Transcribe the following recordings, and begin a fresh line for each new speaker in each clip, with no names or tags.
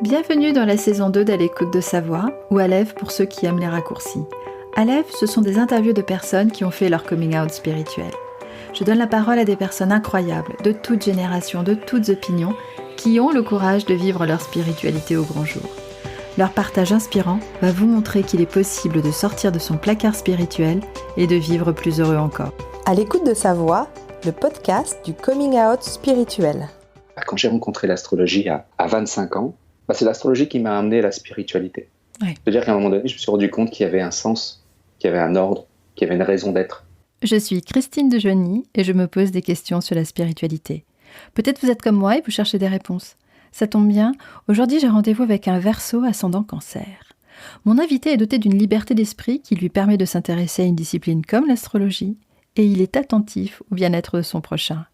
Bienvenue dans la saison 2 d'À l'écoute de sa voix, ou Aleph pour ceux qui aiment les raccourcis. Aleph, ce sont des interviews de personnes qui ont fait leur coming out spirituel. Je donne la parole à des personnes incroyables, de toutes générations, de toutes opinions, qui ont le courage de vivre leur spiritualité au grand jour. Leur partage inspirant va vous montrer qu'il est possible de sortir de son placard spirituel et de vivre plus heureux encore.
À l'écoute de sa voix, le podcast du coming out spirituel.
Quand j'ai rencontré l'astrologie à 25 ans, c'est l'astrologie qui m'a amené à la spiritualité.
Ouais.
C'est-à-dire qu'à un moment donné, je me suis rendu compte qu'il y avait un sens, qu'il y avait un ordre, qu'il y avait une raison d'être.
Je suis Christine Dejony et je me pose des questions sur la spiritualité. Peut-être vous êtes comme moi et vous cherchez des réponses. Ça tombe bien, aujourd'hui j'ai rendez-vous avec un Verseau ascendant Cancer. Mon invité est doté d'une liberté d'esprit qui lui permet de s'intéresser à une discipline comme l'astrologie et il est attentif au bien-être de son prochain.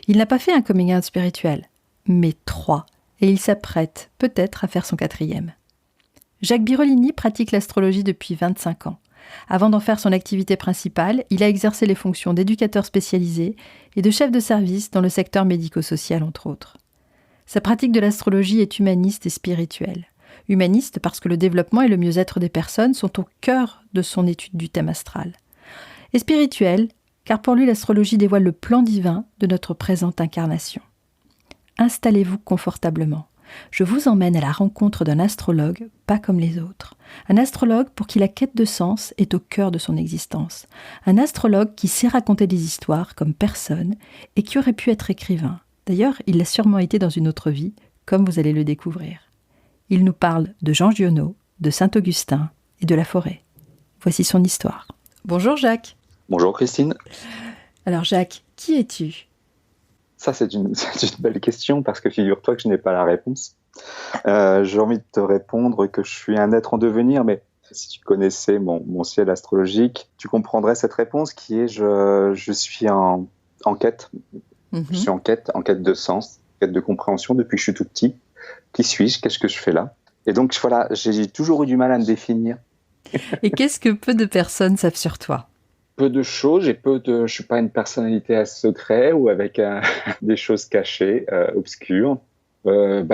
Il n'a pas fait un coming out spirituel, mais 3, et il s'apprête peut-être à faire son 4e. Jacques Birolini pratique l'astrologie depuis 25 ans. Avant d'en faire son activité principale, il a exercé les fonctions d'éducateur spécialisé et de chef de service dans le secteur médico-social entre autres. Sa pratique de l'astrologie est humaniste et spirituelle. Humaniste parce que le développement et le mieux-être des personnes sont au cœur de son étude du thème astral. Et spirituelle car pour lui l'astrologie dévoile le plan divin de notre présente incarnation. Installez-vous confortablement. Je vous emmène à la rencontre d'un astrologue, pas comme les autres. Un astrologue pour qui la quête de sens est au cœur de son existence. Un astrologue qui sait raconter des histoires comme personne et qui aurait pu être écrivain. D'ailleurs, il l'a sûrement été dans une autre vie, comme vous allez le découvrir. Il nous parle de Jean Giono, de Saint-Augustin et de la forêt. Voici son histoire. Bonjour Jacques.
Bonjour Christine.
Alors Jacques, qui es-tu ?
Ça, c'est une belle question parce que figure-toi que je n'ai pas la réponse. J'ai envie de te répondre que je suis un être en devenir, mais si tu connaissais mon ciel astrologique, tu comprendrais cette réponse qui est je suis en quête. Je suis en quête de sens, en quête de compréhension depuis que je suis tout petit. Qui suis-je ? Qu'est-ce que je fais là ? Et donc voilà, j'ai toujours eu du mal à me définir.
Et qu'est-ce que peu de personnes savent sur toi ?
Peu de choses, je suis pas une personnalité à secret ou avec des choses cachées, obscures.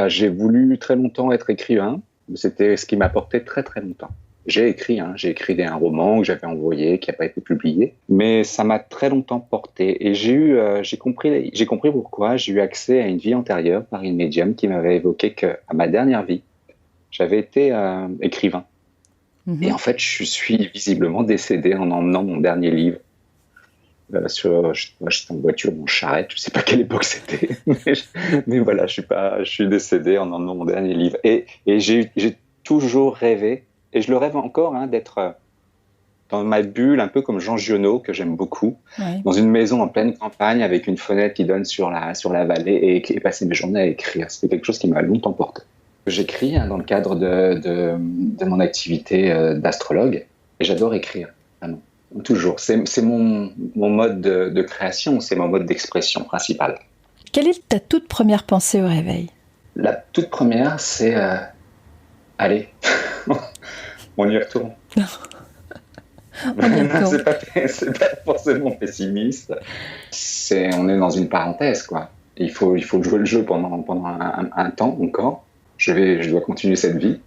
J'ai voulu très longtemps être écrivain. C'était ce qui m'apportait très très longtemps. J'ai écrit un roman que j'avais envoyé, qui n'a pas été publié, mais ça m'a très longtemps porté. Et j'ai compris pourquoi. J'ai eu accès à une vie antérieure par une médium qui m'avait évoqué qu'à ma dernière vie, j'avais été écrivain. Et en fait, je suis visiblement décédé en emmenant mon dernier livre. J'étais en voiture, en charrette, je ne sais pas quelle époque c'était. mais voilà, je suis décédé en emmenant mon dernier livre. Et j'ai toujours rêvé, et je le rêve encore, d'être dans ma bulle, un peu comme Jean Giono, que j'aime beaucoup, dans une maison en pleine campagne, avec une fenêtre qui donne sur la vallée, et passer mes journées à écrire. C'était quelque chose qui m'a longtemps porté. J'écris dans le cadre de mon activité d'astrologue et j'adore écrire, vraiment, toujours. C'est mon mode de création, c'est mon mode d'expression principal.
Quelle est ta toute première pensée au réveil ?
La toute première, c'est allez, on y retourne. C'est pas forcément pessimiste. On est dans une parenthèse, quoi. Il faut jouer le jeu pendant un temps encore. Je dois continuer cette vie.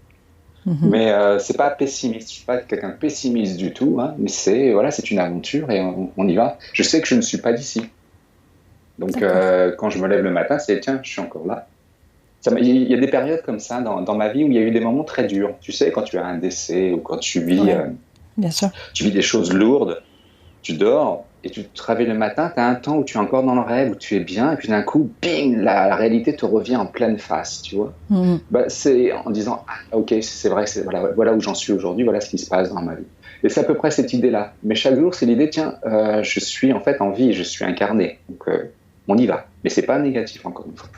Mais c'est pas pessimiste. Je suis pas quelqu'un de pessimiste du tout, mais c'est une aventure et on y va. Je sais que je ne suis pas d'ici. Donc quand je me lève le matin, c'est tiens, je suis encore là. Il y a des périodes comme ça dans ma vie où il y a eu des moments très durs. Tu sais, quand tu as un décès ou quand tu vis,
bien sûr.
Tu vis des choses lourdes, tu dors. Et tu te réveilles le matin, tu as un temps où tu es encore dans le rêve, où tu es bien, et puis d'un coup, bing, la réalité te revient en pleine face, tu vois. C'est en disant, ok, c'est vrai, voilà où j'en suis aujourd'hui, voilà ce qui se passe dans ma vie. Et c'est à peu près cette idée-là. Mais chaque jour, c'est l'idée, tiens, je suis en fait en vie, je suis incarné. Donc, on y va. Mais c'est pas négatif, encore une fois.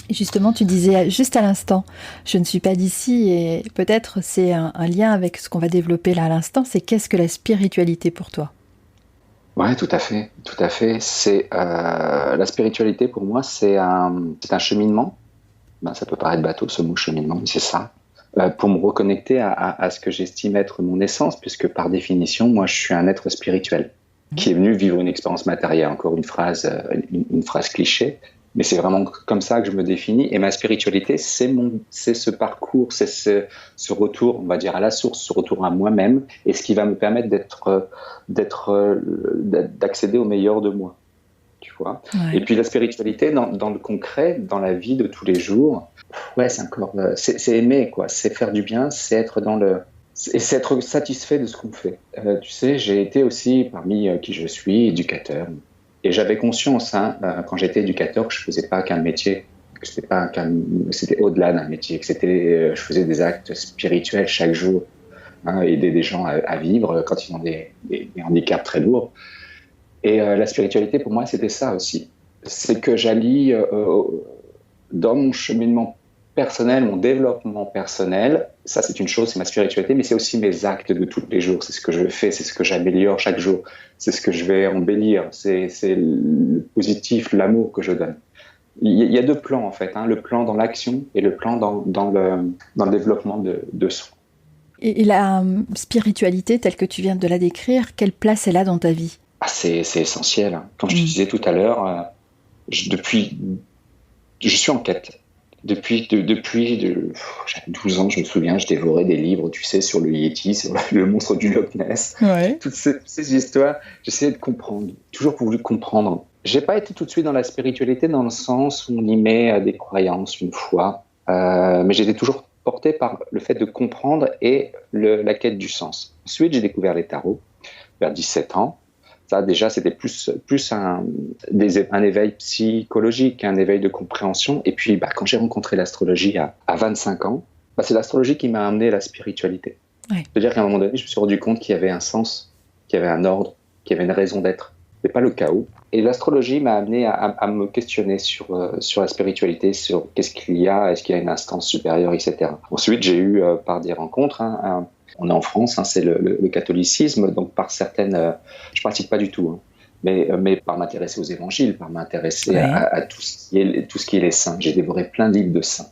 Et justement, tu disais juste à l'instant, je ne suis pas d'ici, et peut-être c'est un lien avec ce qu'on va développer là à l'instant, c'est qu'est-ce que la spiritualité pour toi ?
Ouais, tout à fait. C'est la spiritualité pour moi, c'est un cheminement. Ça peut paraître bateau ce mot cheminement, mais c'est ça. Pour me reconnecter à ce que j'estime être mon essence, puisque par définition, moi, je suis un être spirituel qui est venu vivre une expérience matérielle. Encore une phrase cliché, Mais c'est vraiment comme ça que je me définis. Et ma spiritualité, c'est ce parcours, c'est ce retour, on va dire, à la source, ce retour à moi-même, et ce qui va me permettre d'accéder au meilleur de moi. Tu vois.
Ouais.
Et puis la spiritualité, dans le concret, dans la vie de tous les jours, ouais, c'est aimer, quoi. C'est faire du bien, c'est être c'est être satisfait de ce qu'on fait. Tu sais, j'ai été aussi, parmi qui je suis, éducateur. Et j'avais conscience, quand j'étais éducateur, que je faisais pas qu'un métier, que c'était au-delà d'un métier, que je faisais des actes spirituels chaque jour, aider des gens à vivre quand ils ont des handicaps très lourds. Et la spiritualité, pour moi, c'était ça aussi. C'est que j'allie dans mon cheminement personnel, mon développement personnel, ça c'est une chose, c'est ma spiritualité, mais c'est aussi mes actes de tous les jours. C'est ce que je fais, c'est ce que j'améliore chaque jour, c'est ce que je vais embellir, c'est le positif, l'amour que je donne. Il y a deux plans en fait, le plan dans l'action et le plan dans le développement de soi.
Et la spiritualité, telle que tu viens de la décrire, quelle place elle a dans ta vie ?
C'est essentiel. Comme je te disais tout à l'heure, je suis en quête. Depuis j'avais 12 ans, je me souviens, je dévorais des livres, tu sais, sur le Yéti, sur le monstre du Loch Ness.
Ouais.
Toutes ces histoires, j'essayais de comprendre, toujours voulu comprendre. J'ai pas été tout de suite dans la spiritualité dans le sens où on y met des croyances, une foi, mais j'étais toujours porté par le fait de comprendre et la quête du sens. Ensuite, j'ai découvert les tarots vers 17 ans. Ça, déjà, c'était plus un éveil psychologique, un éveil de compréhension. Et puis, quand j'ai rencontré l'astrologie à 25 ans, c'est l'astrologie qui m'a amené à la spiritualité.
Ouais.
C'est-à-dire qu'à un moment donné, je me suis rendu compte qu'il y avait un sens, qu'il y avait un ordre, qu'il y avait une raison d'être. C'est pas le chaos. Et l'astrologie m'a amené à me questionner sur la spiritualité, sur qu'est-ce qu'il y a, est-ce qu'il y a une instance supérieure, etc. Ensuite, j'ai eu, par des rencontres, on est en France, c'est le catholicisme, donc par certaines, je pratique pas du tout, mais par m'intéresser aux évangiles, par m'intéresser à tout ce qui est les saints. J'ai dévoré plein de livres de saints.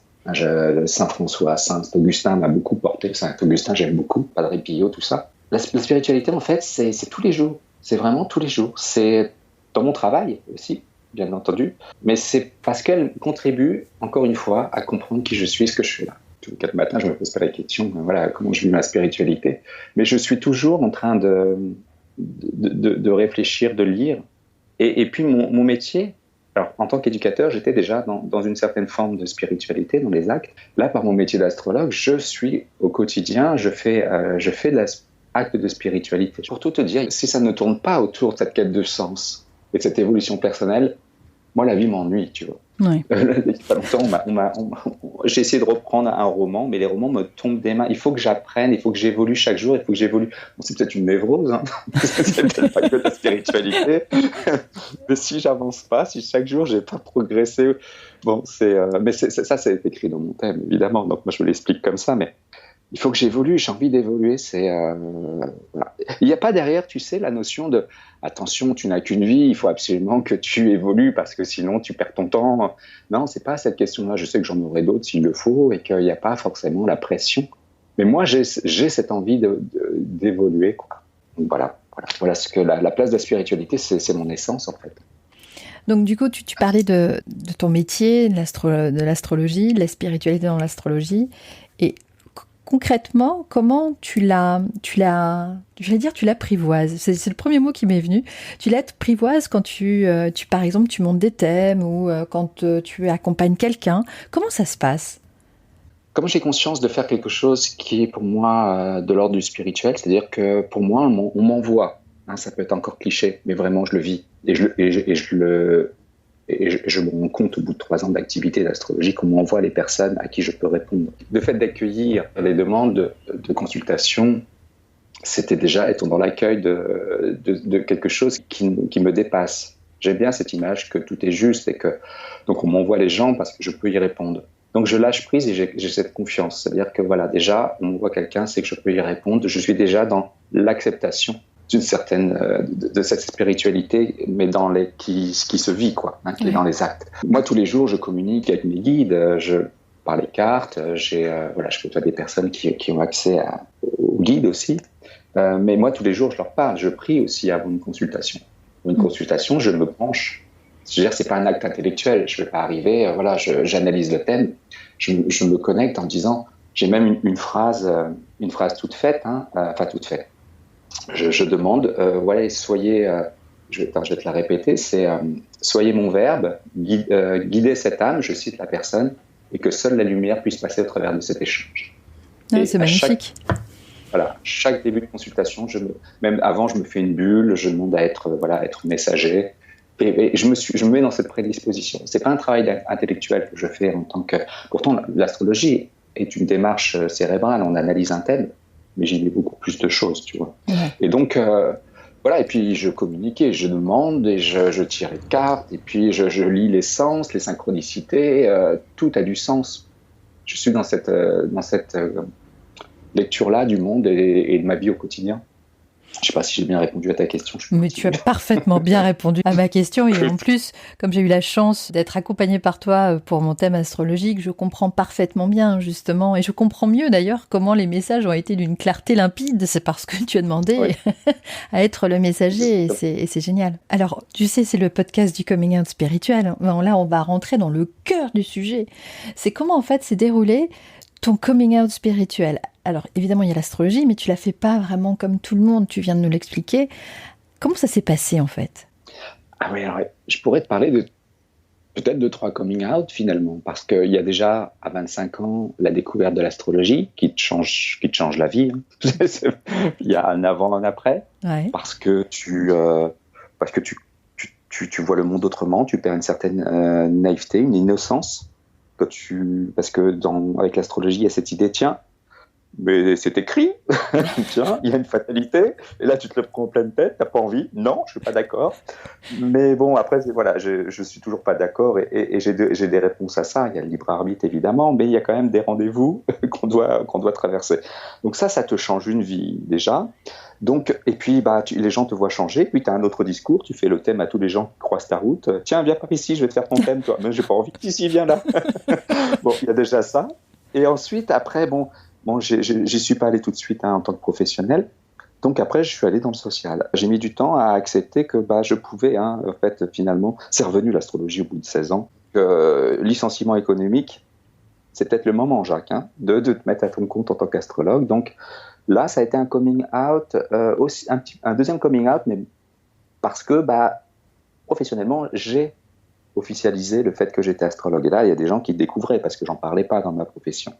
Saint François, Saint Augustin m'a beaucoup porté. Saint Augustin, j'aime beaucoup. Padre Pio, tout ça. La spiritualité, en fait, c'est tous les jours. C'est vraiment tous les jours. C'est dans mon travail aussi, bien entendu, mais c'est parce qu'elle contribue, encore une fois, à comprendre qui je suis et ce que je fais là. Tous les 4 matins, je me pose pas la question, voilà, comment je vis ma spiritualité. Mais je suis toujours en train de réfléchir, de lire. Et puis mon métier, alors en tant qu'éducateur, j'étais déjà dans une certaine forme de spiritualité, dans les actes. Là, par mon métier d'astrologue, je suis au quotidien, je fais de l'acte de spiritualité. Pour tout te dire, si ça ne tourne pas autour de cette quête de sens et de cette évolution personnelle, moi, la vie m'ennuie, tu vois.
Ouais.
Il n'y a pas longtemps, j'ai essayé de reprendre un roman, mais les romans me tombent des mains. Il faut que j'apprenne, il faut que j'évolue chaque jour, il faut que j'évolue. Bon, c'est peut-être une névrose, c'est peut-être pas que de la spiritualité. Mais si j'avance pas, si chaque jour j'ai pas progressé, bon, mais ça, c'est écrit dans mon thème, évidemment. Donc moi, je l'explique comme ça, mais il faut que j'évolue, j'ai envie d'évoluer. Voilà. Il n'y a pas derrière, tu sais, la notion de attention, tu n'as qu'une vie, il faut absolument que tu évolues parce que sinon tu perds ton temps. Non, c'est pas cette question-là. Je sais que j'en aurai d'autres s'il le faut et qu'il n'y a pas forcément la pression. Mais moi, j'ai cette envie d'évoluer, quoi. Donc voilà ce que la place de la spiritualité, c'est mon essence en fait.
Donc du coup, tu parlais de ton métier, de l'astrologie, de la spiritualité dans l'astrologie, et concrètement, comment tu l'apprivoises. C'est le premier mot qui m'est venu. Tu l'apprivoises quand par exemple, tu montes des thèmes ou quand tu accompagnes quelqu'un. Comment ça se passe ?
Comme j'ai conscience de faire quelque chose qui est pour moi de l'ordre du spirituel, c'est-à-dire que pour moi, on m'envoie. Ça peut être encore cliché, mais vraiment, je le vis. Et je me rends compte au bout de 3 ans d'activité d'astrologie qu'on m'envoie les personnes à qui je peux répondre. Le fait d'accueillir les demandes de consultation, c'était déjà être dans l'accueil de quelque chose qui me dépasse. J'aime bien cette image que tout est juste et que donc on m'envoie les gens parce que je peux y répondre. Donc je lâche prise et j'ai cette confiance. C'est-à-dire que voilà, déjà, on m'envoie quelqu'un, c'est que je peux y répondre. Je suis déjà dans l'acceptation d'une certaine de cette spiritualité, mais qui se vit, quoi, qui est dans les actes. Moi, tous les jours, je communique avec mes guides, par les cartes, je côtoie des personnes qui ont accès aux guides aussi, mais moi, tous les jours, je leur parle, je prie aussi avant une consultation. Pour une consultation, je me penche Je veux dire, c'est pas un acte intellectuel. Je vais pas arriver, j'analyse le thème, je me connecte en me disant, j'ai même une phrase toute faite, enfin toute faite. Je demande, soyez, je vais te la répéter, c'est soyez mon verbe, guidez cette âme, je cite la personne, et que seule la lumière puisse passer au travers de cet échange.
C'est magnifique.
Chaque début de consultation, même avant, je me fais une bulle, je demande à être messager. Et je me mets dans cette prédisposition. C'est pas un travail intellectuel que je fais en tant que. Pourtant, l'astrologie est une démarche cérébrale. On analyse un thème, mais j'y mets beaucoup plus de choses, tu vois. Ouais. Et donc, et puis je communique, je demande, et je tire les cartes, et puis je lis les sens, les synchronicités. Tout a du sens. Je suis dans cette lecture-là du monde et de ma vie au quotidien. Je ne sais pas si j'ai bien répondu à ta question.
Mais tu as parfaitement bien répondu à ma question. Et en plus, comme j'ai eu la chance d'être accompagnée par toi pour mon thème astrologique, je comprends parfaitement bien, justement. Et je comprends mieux, d'ailleurs, comment les messages ont été d'une clarté limpide. C'est parce que tu as demandé à être le messager. Et c'est génial. Alors, tu sais, c'est le podcast du coming out spirituel. Là, on va rentrer dans le cœur du sujet. C'est comment, en fait, s'est déroulé ton coming out spirituel. Alors, évidemment, il y a l'astrologie, mais tu ne l'as fait pas vraiment comme tout le monde, tu viens de nous l'expliquer. Comment ça s'est passé, en fait ?
Ah oui, alors, je pourrais te parler peut-être de 3 coming out, finalement, parce qu'il y a déjà, à 25 ans, la découverte de l'astrologie qui te change la vie. Il y a un avant, un après, parce que tu vois le monde autrement, tu perds une certaine naïveté, une innocence, parce que avec l'astrologie, il y a cette idée, tiens, mais c'est écrit, tiens, il y a une fatalité, et là tu te le prends en pleine tête, t'as pas envie, non, je suis pas d'accord, mais bon, après, je suis toujours pas d'accord, et j'ai des réponses à ça, il y a le libre arbitre évidemment, mais il y a quand même des rendez-vous qu'on doit traverser. Donc ça te change une vie déjà, donc, et puis les gens te voient changer, puis tu as un autre discours, tu fais le thème à tous les gens qui croisent ta route, tiens, viens par ici, je vais te faire ton thème, toi, mais j'ai pas envie, ici, viens là. Bon, il y a déjà ça, et ensuite, après, bon, j'y suis pas allé tout de suite en tant que professionnel. Donc après, je suis allé dans le social. J'ai mis du temps à accepter que je pouvais, en fait, finalement, c'est revenu l'astrologie au bout de 16 ans. Licenciement économique, c'est peut-être le moment, Jacques, de te mettre à ton compte en tant qu'astrologue. Donc là, ça a été un coming out, aussi un deuxième coming out, mais parce que professionnellement, j'ai officialiser le fait que j'étais astrologue. Et là, il y a des gens qui découvraient parce que j'en parlais pas dans ma profession.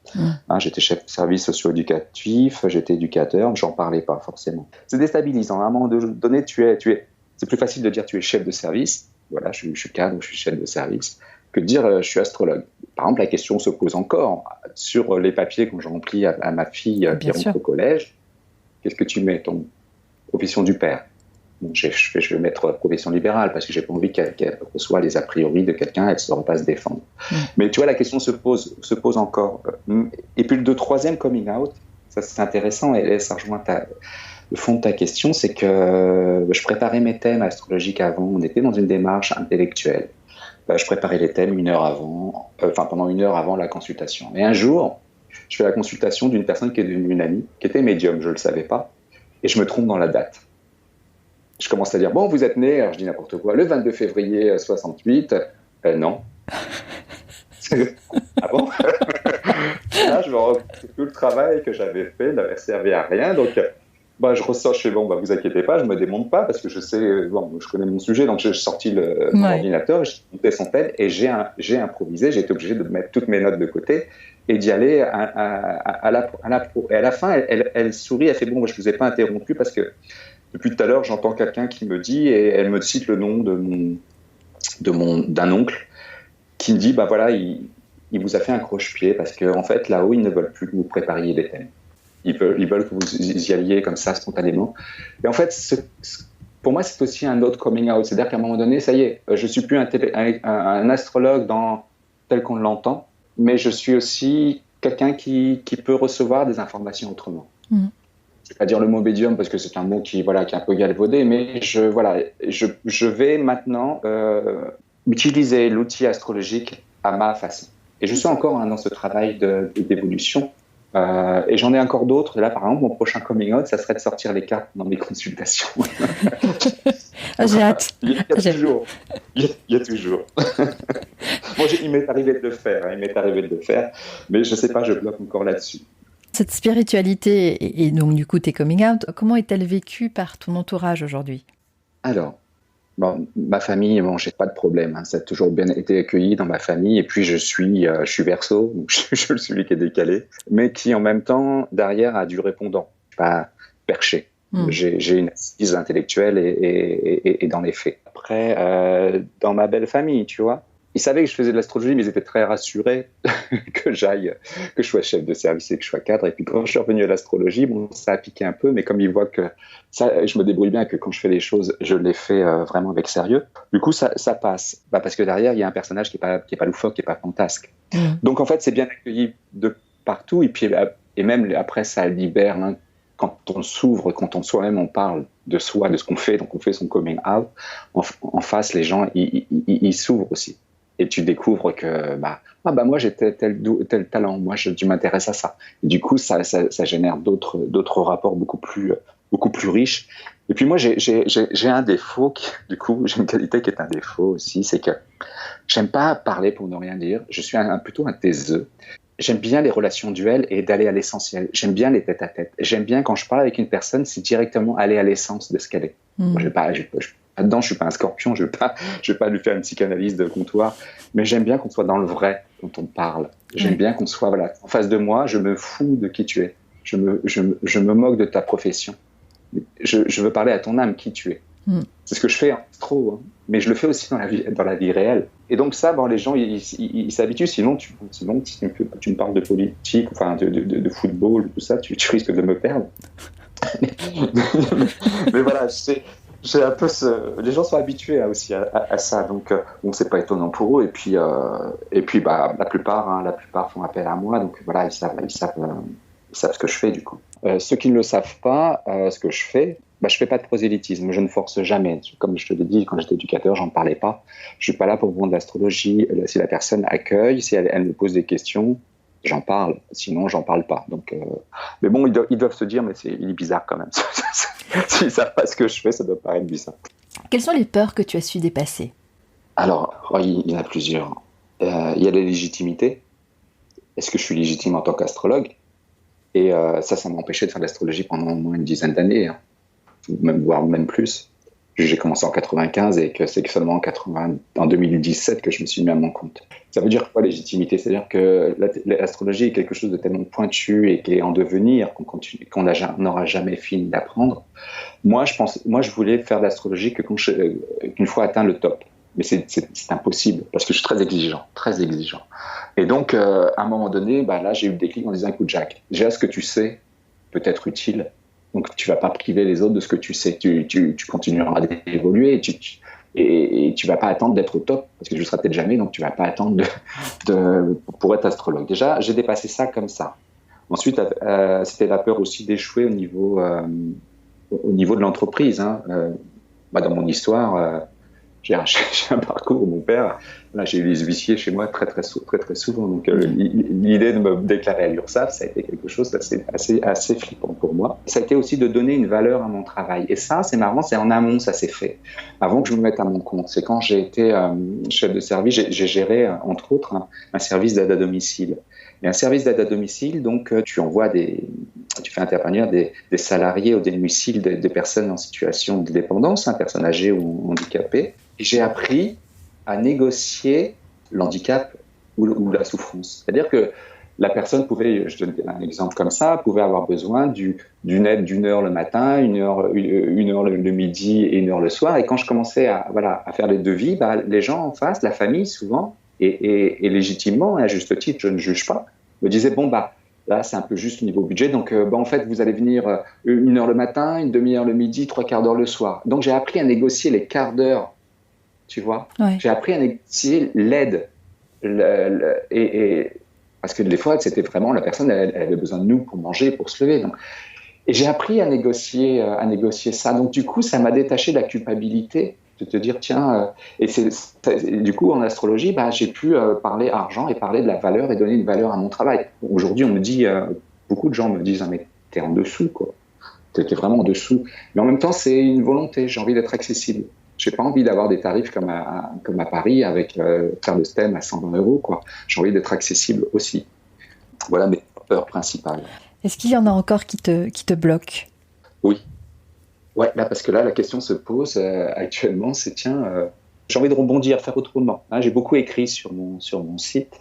J'étais chef de service socio-éducatif, j'étais éducateur, j'en parlais pas forcément. C'est déstabilisant. À un moment donné, c'est plus facile de dire tu es chef de service. Voilà, je suis cadre, je suis chef de service, que de dire je suis astrologue. Par exemple, la question se pose encore sur les papiers que j'ai remplis à ma fille qui rentre au collège. Qu'est-ce que tu mets, ton profession du père? Bon, je vais mettre profession libérale parce que j'ai pas envie qu'elle reçoive les a priori de quelqu'un, elle ne saura pas se défendre. Mais tu vois, la question se pose encore. Et puis le troisième coming out, ça c'est intéressant et ça rejoint le fond de ta question, c'est que je préparais mes thèmes astrologiques avant, on était dans une démarche intellectuelle. Je préparais les thèmes pendant 1 heure avant la consultation. Et un jour, je fais la consultation d'une personne qui est devenue une amie, qui était médium, je ne le savais pas, et je me trompe dans la date. Je commence à dire, bon, vous êtes né, alors je dis n'importe quoi, le 22 février 68. Non. Ah bon? Là, je me rends compte que tout le travail que j'avais fait n'avait servi à rien. Donc, je ressors, je fais, vous inquiétez pas, je me démonte pas parce que je sais, je connais mon sujet. Donc, j'ai sorti mon ordinateur, j'ai monté son thème et j'ai improvisé. J'ai été obligé de mettre toutes mes notes de côté et d'y aller à la pro. Et à la fin, elle sourit, elle fait, bon, je vous ai pas interrompu parce que depuis tout à l'heure, j'entends quelqu'un qui me dit, et elle me cite le nom d'un oncle, qui me dit, il vous a fait un croche-pied, parce qu'en fait, là-haut, ils ne veulent plus que vous prépariez des thèmes. Ils veulent que vous y alliez comme ça, spontanément. Et en fait, pour moi, c'est aussi un autre coming out. C'est-à-dire qu'à un moment donné, ça y est, je ne suis plus un astrologue tel qu'on l'entend, mais je suis aussi quelqu'un qui peut recevoir des informations autrement. Je ne vais pas dire le mot médium parce que c'est un mot qui est un peu galvaudé, mais je vais maintenant utiliser l'outil astrologique à ma façon. Et je suis encore dans ce travail d'évolution. Et j'en ai encore d'autres. Là, par exemple, mon prochain coming out, ça serait de sortir les cartes dans mes consultations.
Ah, j'ai hâte.
Il y a toujours. Il y a toujours. Moi, il m'est arrivé de le faire, mais je ne sais pas, je bloque encore là-dessus.
Cette spiritualité et donc du coup tes coming out, comment est-elle vécue par ton entourage aujourd'hui?
Alors, bon, ma famille, bon, j'ai pas de problème, hein, ça a toujours bien été accueilli dans ma famille. Et puis je suis Verseau, donc je suis celui qui est décalé, mais qui en même temps derrière a du répondant, pas perché. J'ai une assise intellectuelle et dans les faits. Après, dans ma belle famille, tu vois, ils savaient que je faisais de l'astrologie, mais ils étaient très rassurés que je sois chef de service et que je sois cadre. Et puis quand je suis revenu à l'astrologie, bon, ça a piqué un peu, mais comme ils voient que je me débrouille bien, que quand je fais les choses, je les fais vraiment avec sérieux. Du coup, ça passe. Parce que derrière, il y a un personnage qui est pas loufoque, qui est pas fantasque. Donc en fait, c'est bien accueilli de partout. Et puis même après, ça libère. Hein, quand on s'ouvre, quand soi-même on parle de soi, de ce qu'on fait, donc on fait son coming out, en face, les gens, ils s'ouvrent aussi. Et tu découvres que moi j'ai tel talent, moi tu m'intéresses à ça. Et du coup ça génère d'autres rapports beaucoup plus riches. Et puis moi j'ai un défaut du coup j'ai une qualité qui est un défaut aussi, c'est que j'aime pas parler pour ne rien dire. Je suis plutôt un taiseux. J'aime bien les relations duelles et d'aller à l'essentiel. J'aime bien les tête-à-tête. J'aime bien quand je parle avec une personne, c'est directement aller à l'essence de ce qu'elle est. Moi, là-dedans, je suis pas un scorpion, je vais pas lui faire une psychanalyse de comptoir, mais j'aime bien qu'on soit dans le vrai quand on parle. J'aime bien qu'on soit en face de moi, je me fous de qui tu es. Je me moque de ta profession. Je veux parler à ton âme, qui tu es. C'est ce que je fais en astro, hein, mais je le fais aussi dans la vie réelle. Et donc ça, les gens, ils s'habituent. Sinon, si tu me parles de politique, enfin de football, tout ça, tu risques de me perdre. mais voilà, j'ai un peu les gens sont habitués aussi à ça, donc c'est pas étonnant pour eux. Et puis la plupart font appel à moi, donc voilà, ils savent ce que je fais du coup. Ceux qui ne le savent pas, ce que je fais pas de prosélytisme, je ne force jamais. Comme je te l'ai dit, quand j'étais éducateur, j'en parlais pas. Je suis pas là pour vendre l'astrologie. Si la personne accueille, si elle me pose des questions, j'en parle. Sinon, j'en parle pas. Donc, mais bon, ils doivent se dire, mais il est bizarre quand même. S'ils savent pas ce que je fais, ça doit paraître bizarre.
Quelles sont les peurs que tu as su dépasser?
Alors, il y en a plusieurs. Il y a la légitimité. Est-ce que je suis légitime en tant qu'astrologue? Et ça m'a empêché de faire de l'astrologie pendant au moins une dizaine d'années, hein. Voire même plus. J'ai commencé en 95 et que c'est seulement en 2017 que je me suis mis à mon compte. Ça veut dire quoi, légitimité? C'est-à-dire que l'astrologie est quelque chose de tellement pointu et qui est en devenir qu'on n'aura jamais fini d'apprendre. Moi, je voulais faire de l'astrologie qu'une fois atteint le top. Mais c'est impossible parce que je suis très exigeant. Et donc, à un moment donné, là, j'ai eu le déclic en disant, écoute, Jacques, déjà ce que tu sais peut être utile. Donc, tu vas pas priver les autres de ce que tu sais. Tu continueras d'évoluer et tu vas pas attendre d'être au top parce que je ne serai peut-être jamais. Donc, tu vas pas attendre pour être astrologue. Déjà, j'ai dépassé ça comme ça. Ensuite, c'était la peur aussi d'échouer au niveau de l'entreprise. Hein. Dans mon histoire, j'ai un parcours. Mon père, là, j'ai eu les huissiers chez moi très souvent. Donc, l'idée de me déclarer à l'URSSAF, ça a été quelque chose assez flippant pour moi. Ça a été aussi de donner une valeur à mon travail. Et ça, c'est marrant, c'est en amont, ça s'est fait. Avant que je me mette à mon compte. C'est quand j'ai été chef de service, j'ai géré, entre autres, un service d'aide à domicile. Et un service d'aide à domicile, donc, tu fais intervenir des salariés au domicile des personnes en situation de dépendance, personnes âgées ou handicapées. Et j'ai appris à négocier l'handicap ou la souffrance. C'est-à-dire que la personne pouvait, je donne un exemple comme ça, pouvait avoir besoin d'une aide d'1 heure le matin, une heure le midi et 1 heure le soir. Et quand je commençais à faire les devis, les gens en face, la famille souvent, et légitimement, et à juste titre, je ne juge pas, me disaient, là, c'est un peu juste au niveau budget. Donc, en fait, vous allez venir 1 heure le matin, une demi-heure le midi, 3/4 d'heure le soir. Donc, j'ai appris à négocier les quarts d'heure, tu vois. Ouais. J'ai appris à négocier l'aide. Parce que des fois, c'était vraiment la personne, elle avait besoin de nous pour manger, pour se lever. Donc. Et j'ai appris à négocier ça. Donc, du coup, ça m'a détaché de la culpabilité. De te dire, tiens, du coup, en astrologie, j'ai pu parler argent et parler de la valeur et donner une valeur à mon travail. Aujourd'hui, on me dit, beaucoup de gens me disent, mais t'es en dessous, quoi. T'es vraiment en dessous. Mais en même temps, c'est une volonté, j'ai envie d'être accessible. J'ai pas envie d'avoir des tarifs comme à Paris avec faire le STEM à 120 euros, quoi. J'ai envie d'être accessible aussi. Voilà mes peurs principales.
Est-ce qu'il y en a encore qui te bloquent?
Oui. Ouais, là, parce que là, la question se pose actuellement, c'est tiens, j'ai envie de rebondir, faire autrement. Hein, j'ai beaucoup écrit sur mon site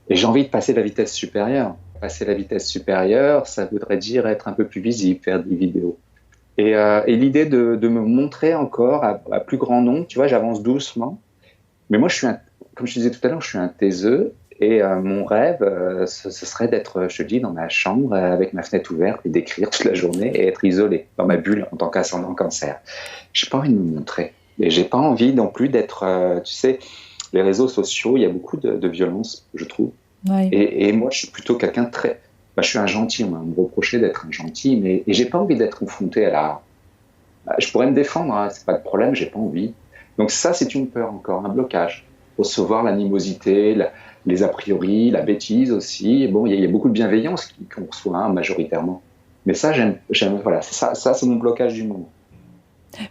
et j'ai envie de passer la vitesse supérieure. Passer la vitesse supérieure, ça voudrait dire être un peu plus visible, faire des vidéos. Et l'idée de me montrer encore à plus grand nombre, tu vois, j'avance doucement. Mais moi, comme je disais tout à l'heure, je suis un taiseux. Et mon rêve, ce serait d'être, je te dis, dans ma chambre avec ma fenêtre ouverte et d'écrire toute la journée et être isolé dans ma bulle en tant qu'ascendant cancer. J'ai pas envie de me montrer. Et j'ai pas envie non plus d'être, tu sais, les réseaux sociaux, il y a beaucoup de violence, je trouve.
Ouais.
Et moi, je suis plutôt quelqu'un de très... je suis un gentil, on va me reprocher d'être un gentil, mais et j'ai pas envie d'être confronté à la... Je pourrais me défendre, hein, c'est pas de problème, j'ai pas envie. Donc ça, c'est une peur encore, un blocage. Recevoir l'animosité, les a priori, la bêtise aussi. Bon, il y a beaucoup de bienveillance qu'on reçoit hein, majoritairement. Mais ça, j'aime voilà, ça c'est mon blocage du moment.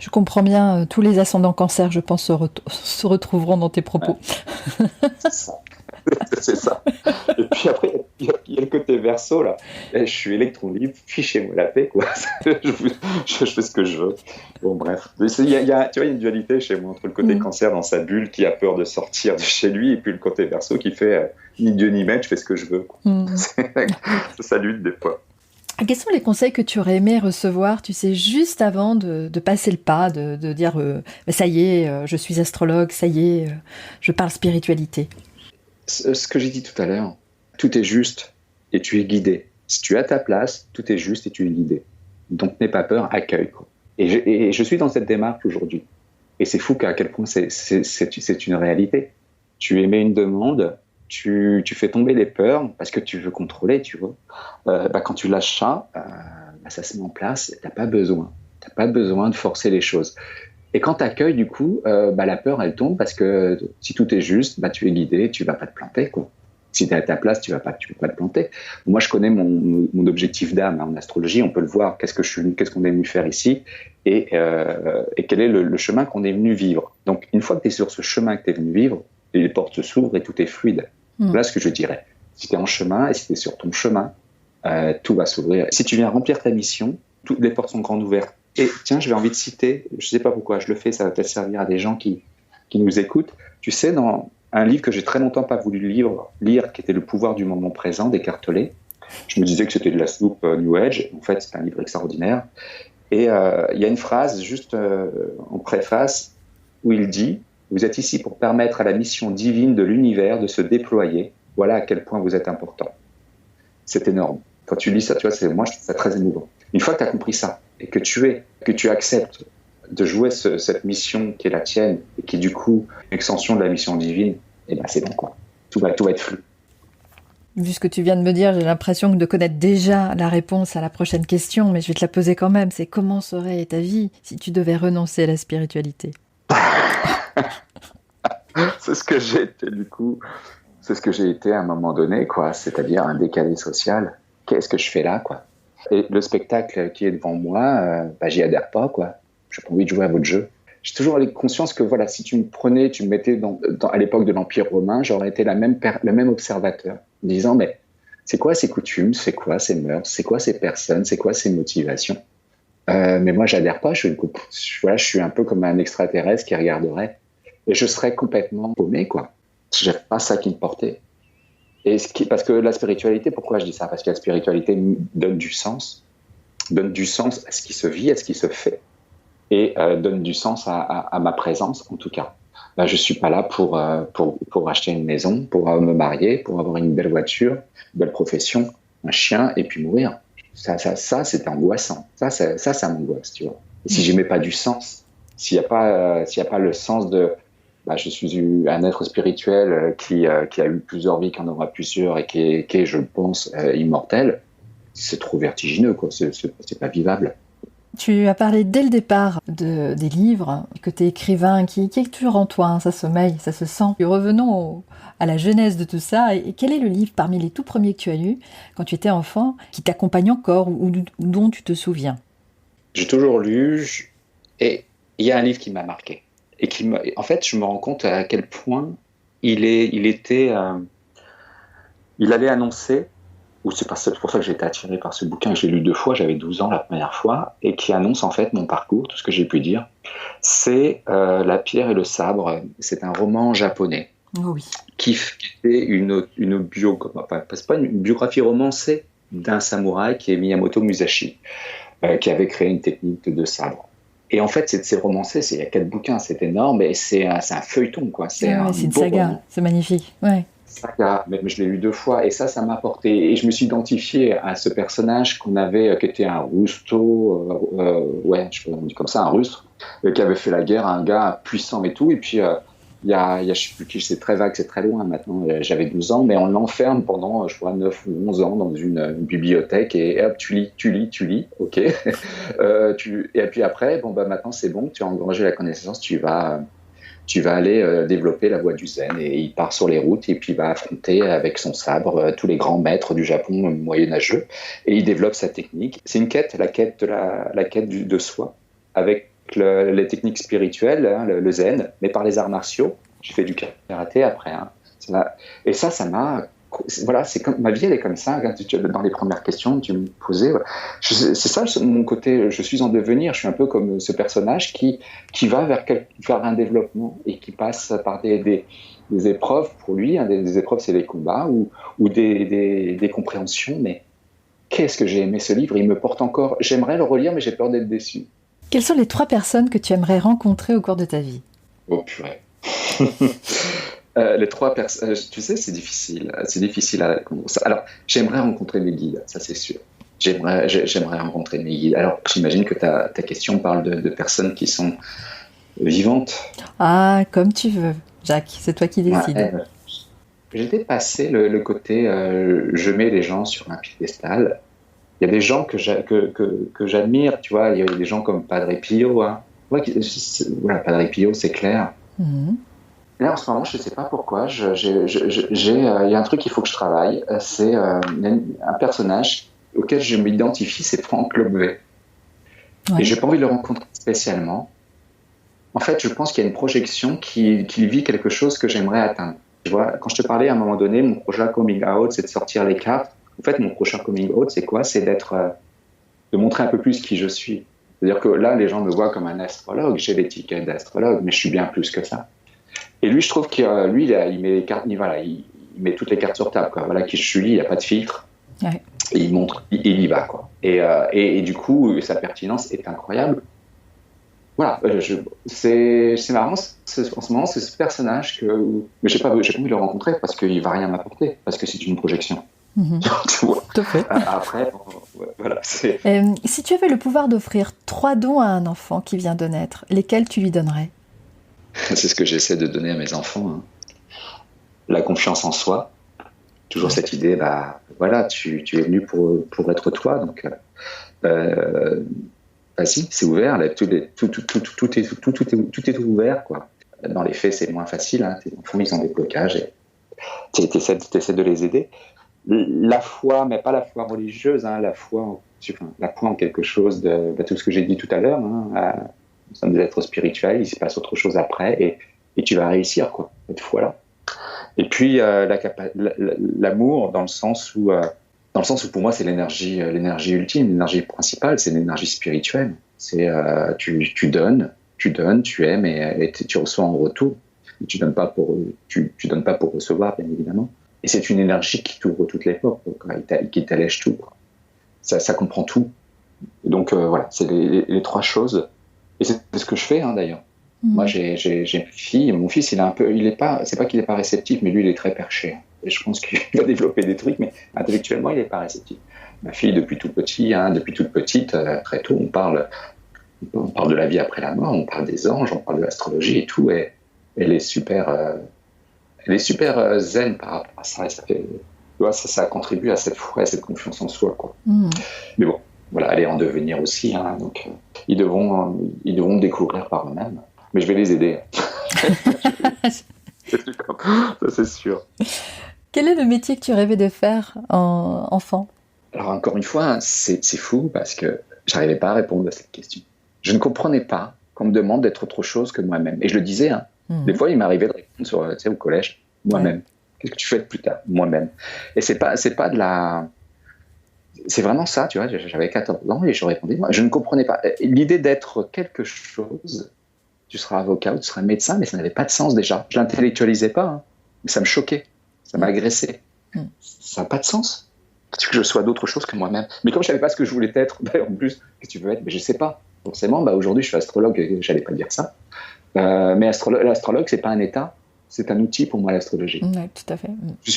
Je comprends bien, tous les ascendants cancer, je pense, se retrouveront dans tes propos.
Ouais. C'est ça. C'est ça. Et puis après, il y a le côté verso, là. Je suis électron libre, fichez-moi la paix, quoi. Je fais ce que je veux. Bon, bref. Tu vois, il y a une dualité chez moi entre le côté cancer dans sa bulle qui a peur de sortir de chez lui et puis le côté verso qui fait ni Dieu ni maître, je fais ce que je veux. Ça lutte des fois.
Quels sont les conseils que tu aurais aimé recevoir, tu sais, juste avant de passer le pas, de dire ça y est, je suis astrologue, ça y est, je parle spiritualité?
Ce que j'ai dit tout à l'heure, tout est juste et tu es guidé. Si tu es à ta place, tout est juste et tu es guidé. Donc n'aie pas peur, accueille. Quoi. Et je suis dans cette démarche aujourd'hui. Et c'est fou à quel point c'est une réalité. Tu émets une demande, tu fais tomber les peurs parce que tu veux contrôler, tu vois. Quand tu lâches ça, ça se met en place, t'as pas besoin de forcer les choses. Et quand tu accueilles, du coup, la peur, elle tombe parce que si tout est juste, tu es guidé, tu vas pas te planter, quoi. Si tu es à ta place, tu vas pas te planter. Moi, je connais mon objectif d'âme en astrologie, on peut le voir, qu'est-ce qu'on est venu faire ici et quel est le chemin qu'on est venu vivre. Donc, une fois que tu es sur ce chemin que tu es venu vivre, les portes s'ouvrent et tout est fluide. Voilà ce que je dirais. Si tu es en chemin et si tu es sur ton chemin, tout va s'ouvrir. Si tu viens remplir ta mission, toutes les portes sont grandes ouvertes. Et tiens, j'avais envie de citer, je ne sais pas pourquoi je le fais, ça va peut-être servir à des gens qui nous écoutent. Tu sais, dans un livre que j'ai très longtemps pas voulu lire, qui était Le pouvoir du moment présent d'Eckhart Tolle, je me disais que c'était de la soupe New Age. En fait, c'est un livre extraordinaire. Et il y a une phrase juste en préface où il dit « Vous êtes ici pour permettre à la mission divine de l'univers de se déployer. Voilà à quel point vous êtes important. » C'est énorme. Quand tu lis ça, tu vois, moi, je trouve ça très émouvant. Une fois que tu as compris ça, et que tu acceptes de jouer cette mission qui est la tienne, et qui est du coup une extension de la mission divine, et c'est bon, quoi. Tout va être flou.
Vu ce que tu viens de me dire, j'ai l'impression de connaître déjà la réponse à la prochaine question, mais je vais te la poser quand même. C'est comment serait ta vie si tu devais renoncer à la spiritualité?
C'est ce que j'ai été, du coup. C'est ce que j'ai été à un moment donné, quoi. C'est-à-dire un décalé social. Qu'est-ce que je fais là, quoi? Et le spectacle qui est devant moi, j'y adhère pas, quoi. J'ai pas envie de jouer à votre jeu. J'ai toujours conscience que voilà, si tu me mettais à l'époque de l'Empire romain, j'aurais été le même observateur, disant mais c'est quoi ces coutumes, c'est quoi ces mœurs, c'est quoi ces personnes, c'est quoi ces motivations. Mais moi, j'adhère pas. Je suis un peu comme un extraterrestre qui regarderait, et je serais complètement paumé, quoi. J'ai pas ça qui me portait. Parce que la spiritualité, pourquoi je dis ça? Parce que la spiritualité donne du sens à ce qui se vit, à ce qui se fait, et donne du sens à ma présence, en tout cas. Je suis pas là pour acheter une maison, pour me marier, pour avoir une belle voiture, une belle profession, un chien, et puis mourir. Ça c'est angoissant. Ça m'angoisse, tu vois. Et si j'aimais pas du sens, s'il y a pas le sens de je suis un être spirituel qui a eu plusieurs vies, qui en aura plusieurs et qui est, je pense, immortel, c'est trop vertigineux, quoi. C'est pas vivable.
Tu as parlé dès le départ des livres, que tu es écrivain, qui est toujours en toi, hein, ça sommeille, ça se sent. Et revenons à la genèse de tout ça. Et quel est le livre parmi les tout premiers que tu as lus quand tu étais enfant, qui t'accompagne encore ou dont tu te souviens?
J'ai toujours lu, et il y a un livre qui m'a marqué. et en fait, je me rends compte à quel point il allait annoncer, ou c'est pour ça que j'ai été attiré par ce bouquin, que j'ai lu 2 fois, j'avais 12 ans la première fois, et qui annonce en fait mon parcours, tout ce que j'ai pu dire. C'est La pierre et le sabre. C'est un roman japonais.
Oh oui.
Qui était une c'est pas une biographie romancée d'un samouraï qui est Miyamoto Musashi, qui avait créé une technique de sabre. Et en fait, c'est romancé, il y a 4 bouquins, c'est énorme, et c'est un feuilleton, quoi.
C'est une saga, roman. C'est magnifique. Ouais.
Saga, mais je l'ai lu 2 fois, et ça m'a apporté. Et je me suis identifié à ce personnage qu'on avait, qui était un Rusto, on dit comme ça, un Russe, qui avait fait la guerre, un gars puissant et tout, et puis il y a, je sais plus qui, c'est très vague, c'est très loin maintenant, j'avais 12 ans, mais on l'enferme pendant, je crois, 9 ou 11 ans dans une bibliothèque, et hop, tu lis, ok. Et puis après, maintenant c'est bon, tu as engrangé la connaissance, tu vas aller développer la voie du zen, et il part sur les routes, et puis il va affronter avec son sabre tous les grands maîtres du Japon moyenâgeux, et il développe sa technique. C'est une quête, la quête de soi, avec les techniques spirituelles, hein, le zen, mais par les arts martiaux. J'ai fait du karaté après. Hein. Et ça m'a... Voilà, ma vie, elle est comme ça. Dans les premières questions que tu me posais, c'est ça mon côté. Je suis en devenir. Je suis un peu comme ce personnage qui va vers un développement et qui passe par des épreuves pour lui. Hein, des épreuves, c'est des combats ou des compréhensions. Mais qu'est-ce que j'ai aimé ce livre. Il me porte encore. J'aimerais le relire, mais j'ai peur d'être déçu.
Quelles sont les 3 personnes que tu aimerais rencontrer au cours de ta vie ?
Oh purée. Les 3 personnes, tu sais, c'est difficile à répondre. Alors, j'aimerais rencontrer mes guides, ça c'est sûr. J'aimerais rencontrer mes guides. Alors, j'imagine que ta question parle de personnes qui sont vivantes.
Ah, comme tu veux, Jacques, c'est toi qui décides.
Ouais, j'ai dépassé le côté je mets les gens sur un piédestal. Il y a des gens que j'admire, tu vois, il y a des gens comme Padre Pio. Hein. Voilà, Padre Pio, c'est clair. Mm-hmm. Là, en ce moment, je ne sais pas pourquoi, il y a un truc qu'il faut que je travaille. C'est un personnage auquel je m'identifie, c'est Franck Lobvet. Ouais. Et je n'ai pas envie de le rencontrer spécialement. En fait, je pense qu'il y a une projection qui vit quelque chose que j'aimerais atteindre. Tu vois, quand je te parlais à un moment donné, mon prochain coming out, c'est de sortir les cartes. En fait, mon prochain coming out, c'est quoi ? C'est de montrer un peu plus qui je suis. C'est-à-dire que là, les gens me voient comme un astrologue. J'ai l'étiquette d'astrologue, mais je suis bien plus que ça. Et lui, je trouve qu'il il met les cartes, il met toutes les cartes sur table. Quoi. Voilà qui je suis, il n'y a pas de filtre. Ouais. Et il montre, il y va. Quoi. Et du coup, sa pertinence est incroyable. Voilà, c'est marrant. En ce moment, c'est ce personnage mais j'ai pas envie de le rencontrer parce qu'il ne va rien m'apporter, parce que c'est une projection.
Mmh. Tout à fait.
Après, voilà.
Si tu avais le pouvoir d'offrir 3 dons à un enfant qui vient de naître, lesquels tu lui donnerais ?
C'est ce que j'essaie de donner à mes enfants. Hein. La confiance en soi. Toujours cette idée, voilà, tu es venu pour être toi, donc vas-y, c'est ouvert, là, tout est ouvert, quoi. Dans les faits, c'est moins facile. Hein. Tes enfants, ils ont des blocages et tu essaies de les aider. La foi, mais pas la foi religieuse, hein, la foi en quelque chose de tout ce que j'ai dit tout à l'heure. Hein, nous sommes des êtres spirituels, il se passe autre chose après et tu vas réussir, quoi, cette foi-là. Et puis l'amour dans le sens où pour moi c'est l'énergie ultime, l'énergie principale, c'est l'énergie spirituelle. C'est tu donnes, tu aimes et tu reçois en retour. Tu donnes pas pour recevoir, bien évidemment. Et c'est une énergie qui t'ouvre toutes les portes, qui t'allège tout. Quoi. Ça comprend tout. Donc voilà, c'est les 3 choses. Et c'est ce que je fais, hein, d'ailleurs. Mmh. Moi, j'ai une fille. Mon fils, c'est pas qu'il est pas réceptif, mais lui, il est très perché. Et je pense qu'il va développer des trucs, mais intellectuellement, il est pas réceptif. Ma fille, depuis toute petite, très tôt, on parle de la vie après la mort, on parle des anges, on parle de l'astrologie et tout. Et elle est super zen par rapport à ça. Et ça contribue à cette foi, à cette confiance en soi, quoi. Mmh. Mais bon. Voilà, elle est en devenir aussi, hein, donc ils devront découvrir par eux-mêmes. Mais je vais les aider. Ça, c'est sûr.
Quel est le métier que tu rêvais de faire en enfant ?
Alors encore une fois, c'est fou parce que j'arrivais pas à répondre à cette question. Je ne comprenais pas qu'on me demande d'être autre chose que moi-même. Et je le disais, hein. Des fois, il m'arrivait de répondre au collège, moi-même. Ouais. Qu'est-ce que tu fais de plus tard? Moi-même. Et c'est pas de la... C'est vraiment ça, tu vois. J'avais 14 ans et je répondais, moi, je ne comprenais pas. L'idée d'être quelque chose, tu seras avocat ou tu seras médecin, mais ça n'avait pas de sens déjà. Je l'intellectualisais pas, hein. Mais ça me choquait, ça m'agressait. Ça n'a pas de sens. Qu'est-ce que je sois d'autre chose que moi-même? Mais comme je savais pas ce que je voulais être, en plus, qu'est-ce que tu veux être? Mais je sais pas. Forcément, aujourd'hui, je suis astrologue et j'allais pas dire ça. Mais l'astrologue, c'est pas un état, c'est un outil pour moi, l'astrologie.
Oui, tout à fait.
Je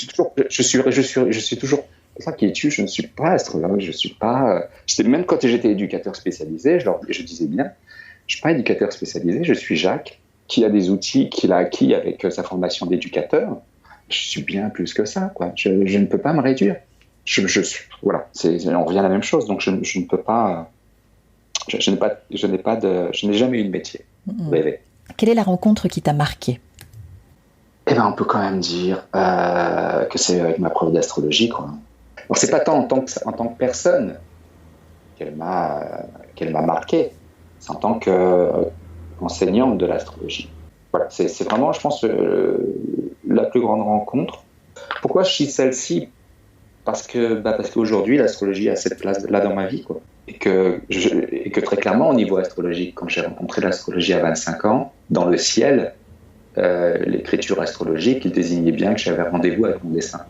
suis toujours ça qui est tu. Je ne suis pas astrologue, je suis pas. Même quand j'étais éducateur spécialisé, je disais bien, je suis pas éducateur spécialisé, je suis Jacques, qui a des outils qu'il a acquis avec sa formation d'éducateur. Je suis bien plus que ça, quoi. Je ne peux pas me réduire. Voilà, on revient à la même chose. Donc je ne peux pas. Je n'ai jamais eu de métier. Rêvé.
Quelle est la rencontre qui t'a marqué?
Eh ben, on peut quand même dire que c'est avec ma prof d'astrologie, quoi. Alors, c'est pas tant en tant que personne qu'elle m'a marqué, c'est en tant qu'enseignante de l'astrologie. Voilà, c'est vraiment, je pense, la plus grande rencontre. Pourquoi je cite celle-ci? Parce qu'aujourd'hui, l'astrologie a cette place-là dans ma vie, quoi. Et que très clairement, au niveau astrologique, quand j'ai rencontré l'astrologie à 25 ans, dans le ciel, l'écriture astrologique, il désignait bien que j'avais rendez-vous avec mon destin.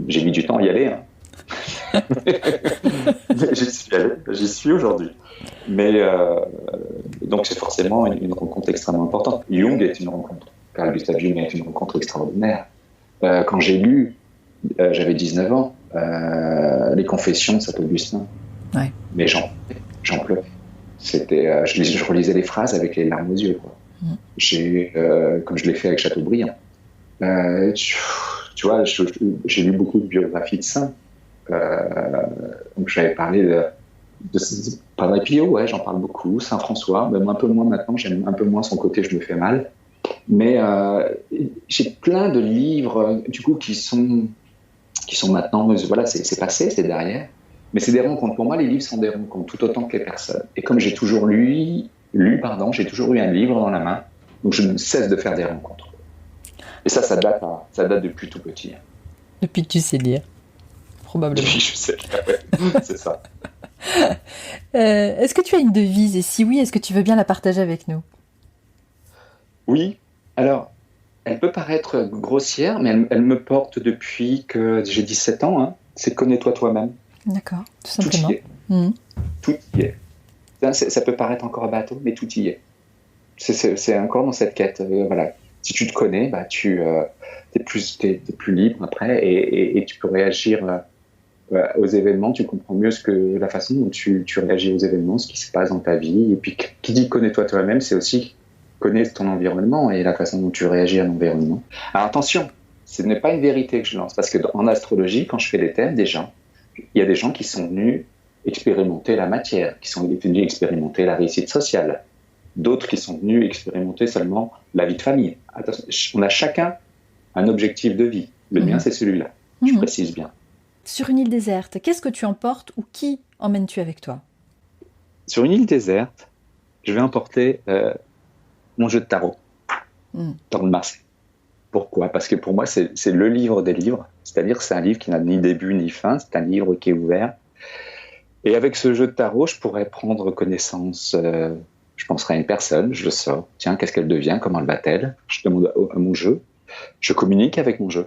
J'ai mis du temps à y aller, hein. Mais j'y suis aujourd'hui. Mais donc c'est forcément une rencontre extrêmement importante. Jung est une rencontre. Carl Gustav Jung est une rencontre extraordinaire. Quand j'ai lu, j'avais 19 ans, les Confessions de Saint-Augustin.
Ouais.
Mais j'en pleurais. C'était, je relisais les phrases avec les larmes aux yeux, quoi. Comme je l'ai fait avec Chateaubriand. Tu vois, j'ai lu beaucoup de biographies de saints. Donc j'avais parlé de Padre Pio, ouais, j'en parle beaucoup. Saint François, même un peu moins maintenant. J'aime un peu moins son côté, je me fais mal. Mais j'ai plein de livres, du coup, qui sont maintenant. Voilà, c'est passé, c'est derrière. Mais c'est des rencontres. Pour moi, les livres sont des rencontres, tout autant que les personnes. Et comme j'ai toujours j'ai toujours eu un livre dans la main, donc je ne cesse de faire des rencontres. Et ça date depuis tout petit.
Depuis que tu sais lire, probablement.
Depuis que je sais lire, ouais. C'est ça.
Est-ce que tu as une devise? Et si oui, est-ce que tu veux bien la partager avec nous?
Oui. Alors, elle peut paraître grossière, mais elle me porte depuis que j'ai 17 ans. Hein. C'est « Connais-toi toi-même ».
D'accord, tout simplement.
Tout y est. Tout y est. Ça peut paraître encore bateau, mais tout y est. C'est encore dans cette quête. Voilà. Si tu te connais, tu es plus libre après et tu peux réagir aux événements. Tu comprends mieux la façon dont tu réagis aux événements, ce qui se passe dans ta vie. Et puis, qui dit connais-toi toi-même, c'est aussi connaître ton environnement et la façon dont tu réagis à l'environnement. Alors attention, ce n'est pas une vérité que je lance, parce qu'en astrologie, quand je fais des thèmes, il y a des gens qui sont venus expérimenter la matière, qui sont venus expérimenter la réussite sociale, d'autres qui sont venus expérimenter seulement la vie de famille. Attention, on a chacun un objectif de vie. Le mien, c'est celui-là. Je précise bien.
Sur une île déserte, qu'est-ce que tu emportes ou qui emmènes-tu avec toi?
Sur une île déserte, je vais emporter mon jeu de tarot, Tarot de Marseille. Pourquoi? Parce que pour moi, c'est le livre des livres. C'est-à-dire que c'est un livre qui n'a ni début ni fin. C'est un livre qui est ouvert. Et avec ce jeu de tarot, je pourrais prendre connaissance. Je penserai à une personne, je le sors. Tiens, qu'est-ce qu'elle devient? Comment elle va-t-elle? Je demande à mon jeu. Je communique avec mon jeu.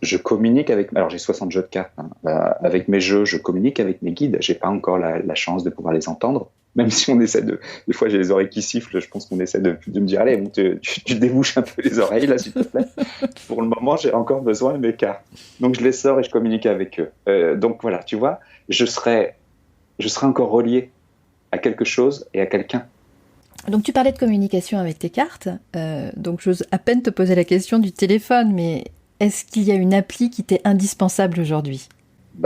Je communique avec... Alors, j'ai 60 jeux de cartes. Hein. Avec mes jeux, je communique avec mes guides. Je n'ai pas encore la chance de pouvoir les entendre. Même si on essaie de... Des fois, j'ai les oreilles qui sifflent. Je pense qu'on essaie de me dire, allez, tu débouches un peu les oreilles, là, s'il te plaît. Pour le moment, j'ai encore besoin de mes cartes. Donc, je les sors et je communique avec eux. Donc, voilà, tu vois, je serai encore relié à quelque chose et à quelqu'un.
Donc, tu parlais de communication avec tes cartes. Donc, j'ose à peine te poser la question du téléphone, mais est-ce qu'il y a une appli qui t'est indispensable aujourd'hui?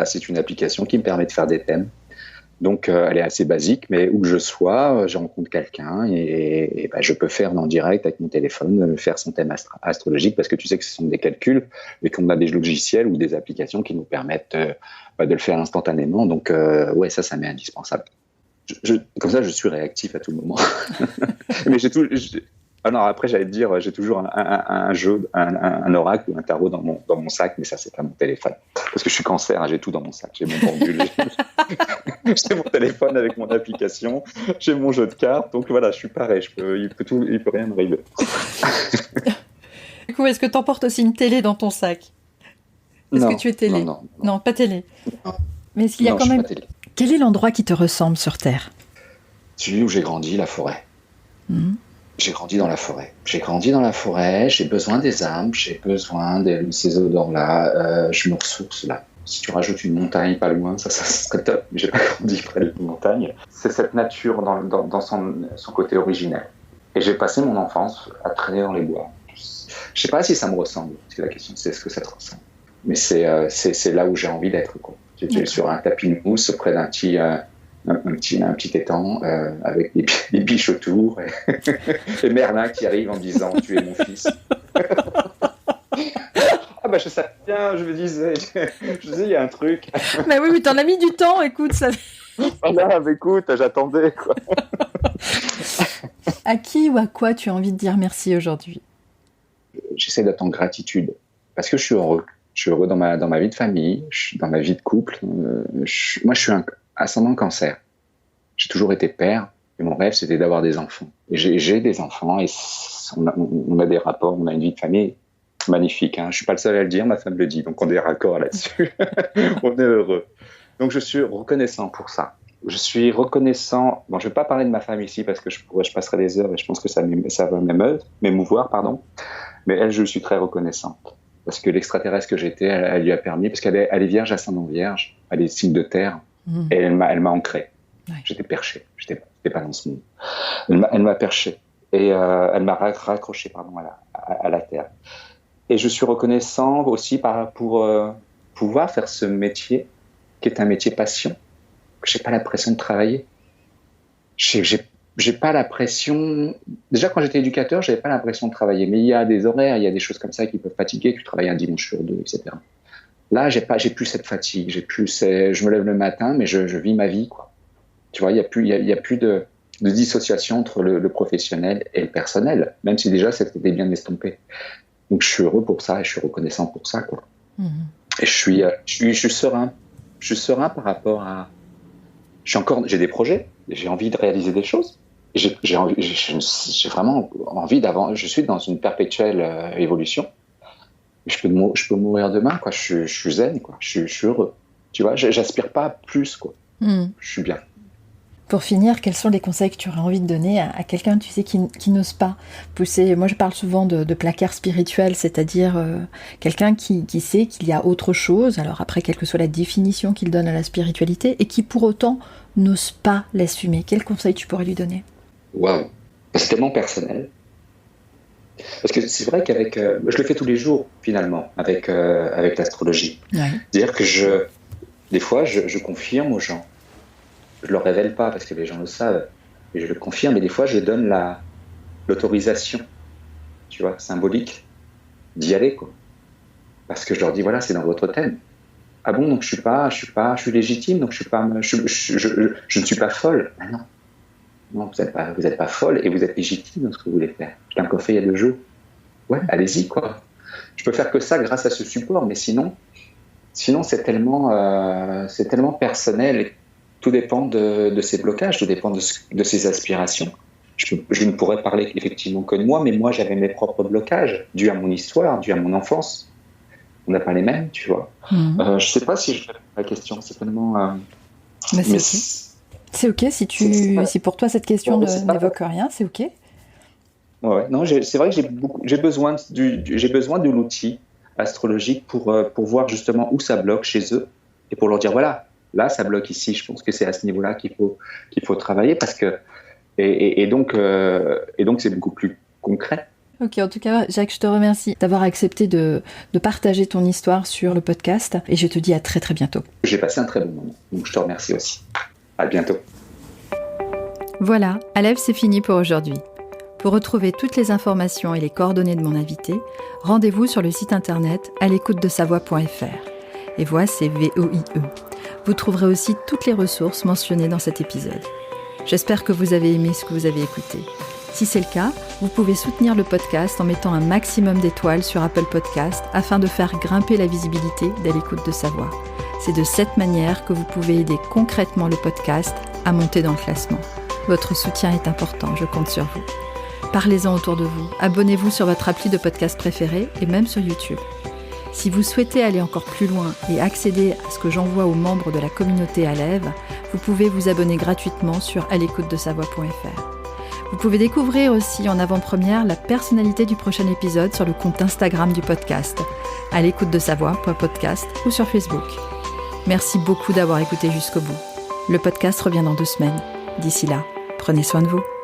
C'est une application qui me permet de faire des thèmes. Donc, elle est assez basique, mais où que je sois, je rencontre quelqu'un et je peux faire en direct avec mon téléphone, faire son thème astrologique, parce que tu sais que ce sont des calculs et qu'on a des logiciels ou des applications qui nous permettent de le faire instantanément. Donc, ouais, ça m'est indispensable. Comme ça, je suis réactif à tout moment. Mais non, après, j'allais te dire, j'ai toujours un jeu, un oracle ou un tarot dans mon sac, mais ça, c'est pas mon téléphone. Parce que je suis cancer, hein, j'ai tout dans mon sac. J'ai mon pendule, j'ai mon téléphone avec mon application, j'ai mon jeu de cartes. Donc voilà, je suis pareil, il peut rien m'arriver.
Du coup, est-ce que tu emportes aussi une télé dans ton sac ? Est-ce que tu es télé ? Non, pas télé.
Non.
Mais est-ce qu'il y a quand même... Quel est l'endroit qui te ressemble sur Terre ?
Celui où j'ai grandi, la forêt. J'ai grandi dans la forêt, j'ai besoin des arbres, j'ai besoin de ces odeurs-là, je me ressource là. Si tu rajoutes une montagne pas loin, ça serait top, mais j'ai pas grandi près d'une montagne. C'est cette nature dans son côté originel. Et j'ai passé mon enfance à traîner dans les bois. Je sais pas si ça me ressemble, parce que la question c'est est-ce que ça te ressemble. Mais c'est là où j'ai envie d'être, quoi. J'étais sur un tapis de mousse près d'un petit étang avec des biches autour et Merlin qui arrive en me disant tu es mon fils. Ah bah je savais bien, je me disais il y a un truc.
Mais oui, mais t'en as mis du temps, écoute ça.
Ah là, écoute, j'attendais quoi.
À qui ou à quoi tu as envie de dire merci aujourd'hui ?
J'essaie d'être en gratitude parce que je suis heureux. Je suis heureux dans ma vie de famille, dans ma vie de couple. Moi, je suis un ascendant cancer. J'ai toujours été père et mon rêve, c'était d'avoir des enfants. Et j'ai des enfants et on a des rapports, on a une vie de famille magnifique. Hein. Je ne suis pas le seul à le dire, ma femme le dit, donc on est raccord là-dessus. On est heureux. Donc je suis reconnaissant pour ça. Je suis reconnaissant... Bon, je ne vais pas parler de ma femme ici parce que je passerai des heures et je pense que ça va m'émouvoir, pardon. Mais elle, je suis très reconnaissante. Parce que l'extraterrestre que j'étais, elle lui a permis, parce qu'elle est vierge, ascendant vierge, elle est signe de terre, et elle m'a ancré. Ouais. J'étais perché, j'étais pas dans ce monde. Elle m'a perché, et elle m'a raccroché à la terre. Et je suis reconnaissant aussi pour pouvoir faire ce métier, qui est un métier passion. J'ai pas l'impression de travailler. J'ai pas l'impression... Déjà, quand j'étais éducateur, j'avais pas l'impression de travailler. Mais il y a des horaires, il y a des choses comme ça qui peuvent fatiguer. Tu travailles un dimanche sur 2, etc. Là, j'ai plus cette fatigue. Je me lève le matin, mais je vis ma vie, quoi. Tu vois, il y a plus de dissociation entre le professionnel et le personnel. Même si déjà, c'était bien estompé. Donc, je suis heureux pour ça et je suis reconnaissant pour ça, quoi. Et je suis serein. Je suis serein par rapport à... J'ai des projets, j'ai envie de réaliser des choses. J'ai vraiment envie d'avancer. Je suis dans une perpétuelle évolution. Je peux mourir demain, quoi. Je suis zen, quoi. Je suis heureux. Tu vois, j'aspire pas à plus, quoi. Je suis bien.
Pour finir, quels sont les conseils que tu aurais envie de donner à quelqu'un, tu sais, qui n'ose pas pousser... Moi, je parle souvent de placard spirituel, c'est-à-dire quelqu'un qui sait qu'il y a autre chose, alors après, quelle que soit la définition qu'il donne à la spiritualité, et qui pour autant n'ose pas l'assumer. Quel conseil tu pourrais lui donner ?
Waouh, c'est tellement personnel. Parce que c'est vrai qu'avec... je le fais tous les jours, finalement, avec l'astrologie. Ouais. C'est-à-dire que des fois, je confirme aux gens. Je ne le révèle pas parce que les gens le savent, et je le confirme, mais des fois je donne l'autorisation, tu vois, symbolique, d'y aller, quoi. Parce que je leur dis, voilà, c'est dans votre thème. Ah bon, donc je suis légitime, donc je ne suis pas folle. Ah non, vous êtes pas folle et vous êtes légitime dans ce que vous voulez faire. Je l'ai encore fait il y a 2 jours. Ouais, allez-y, quoi. Je peux faire que ça grâce à ce support, mais sinon c'est tellement personnel. Et tout dépend de ses blocages, tout dépend de ses aspirations. Je ne pourrais parler effectivement que de moi, mais moi j'avais mes propres blocages, dus à mon histoire, dus à mon enfance. On n'a pas les mêmes, tu vois. Je ne sais pas si je réponds à la question, c'est tellement...
Mais c'est ok. C'est ok si pour toi cette question n'évoque rien, c'est ok.
Ouais, non, c'est vrai que j'ai besoin de l'outil astrologique pour voir justement où ça bloque chez eux et pour leur dire voilà. Là, ça bloque ici. Je pense que c'est à ce niveau-là qu'il faut travailler parce que et donc c'est beaucoup plus concret.
Ok, en tout cas, Jacques, je te remercie d'avoir accepté de partager ton histoire sur le podcast et je te dis à très très bientôt.
J'ai passé un très bon moment, donc je te remercie aussi. À bientôt.
Voilà, Aleph, c'est fini pour aujourd'hui. Pour retrouver toutes les informations et les coordonnées de mon invité, rendez-vous sur le site internet alécoutedesavoix.fr. Et voix, c'est VOIE. Vous trouverez aussi toutes les ressources mentionnées dans cet épisode. J'espère que vous avez aimé ce que vous avez écouté. Si c'est le cas, vous pouvez soutenir le podcast en mettant un maximum d'étoiles sur Apple Podcast afin de faire grimper la visibilité d'À l'écoute de sa voix. C'est de cette manière que vous pouvez aider concrètement le podcast à monter dans le classement. Votre soutien est important, je compte sur vous. Parlez-en autour de vous, abonnez-vous sur votre appli de podcast préféré et même sur YouTube. Si vous souhaitez aller encore plus loin et accéder à ce que j'envoie aux membres de la communauté Alève, vous pouvez vous abonner gratuitement sur àlécoutedesavoix.fr. Vous pouvez découvrir aussi en avant-première la personnalité du prochain épisode sur le compte Instagram du podcast, àlécoutedesavoix.podcast ou sur Facebook. Merci beaucoup d'avoir écouté jusqu'au bout. Le podcast revient dans 2 semaines. D'ici là, prenez soin de vous.